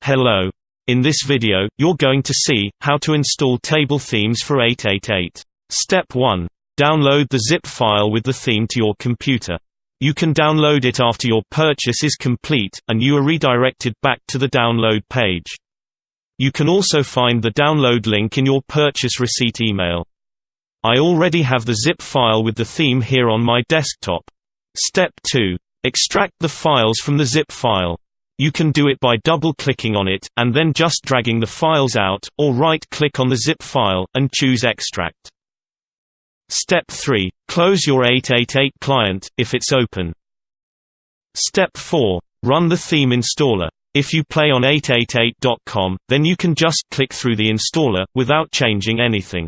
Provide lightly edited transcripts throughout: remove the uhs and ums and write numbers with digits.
Hello. In this video, you're going to see how to install table themes for 888. Step 1. Download the zip file with the theme to your computer. You can download it after your purchase is complete, and you are redirected back to the download page. You can also find the download link in your purchase receipt email. I already have the zip file with the theme here on my desktop. Step 2. Extract the files from the zip file. You can do it by double-clicking on it, and then just dragging the files out, or right-click on the zip file, and choose Extract. Step 3. Close your 888 client, if it's open. Step 4. Run the theme installer. If you play on 888.com, then you can just click through the installer, without changing anything.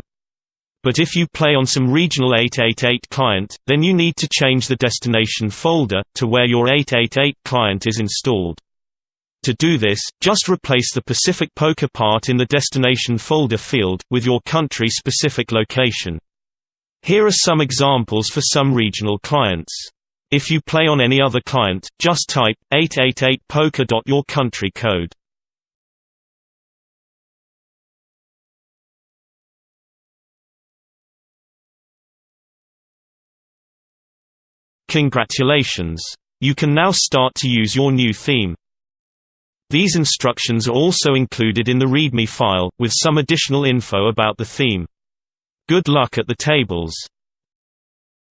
But if you play on some regional 888 client, then you need to change the destination folder, to where your 888 client is installed. To do this, just replace the Pacific Poker part in the destination folder field, with your country-specific location. Here are some examples for some regional clients. If you play on any other client, just type 888poker. Your country code. Congratulations! You can now start to use your new theme. These instructions are also included in the README file, with some additional info about the theme. Good luck at the tables!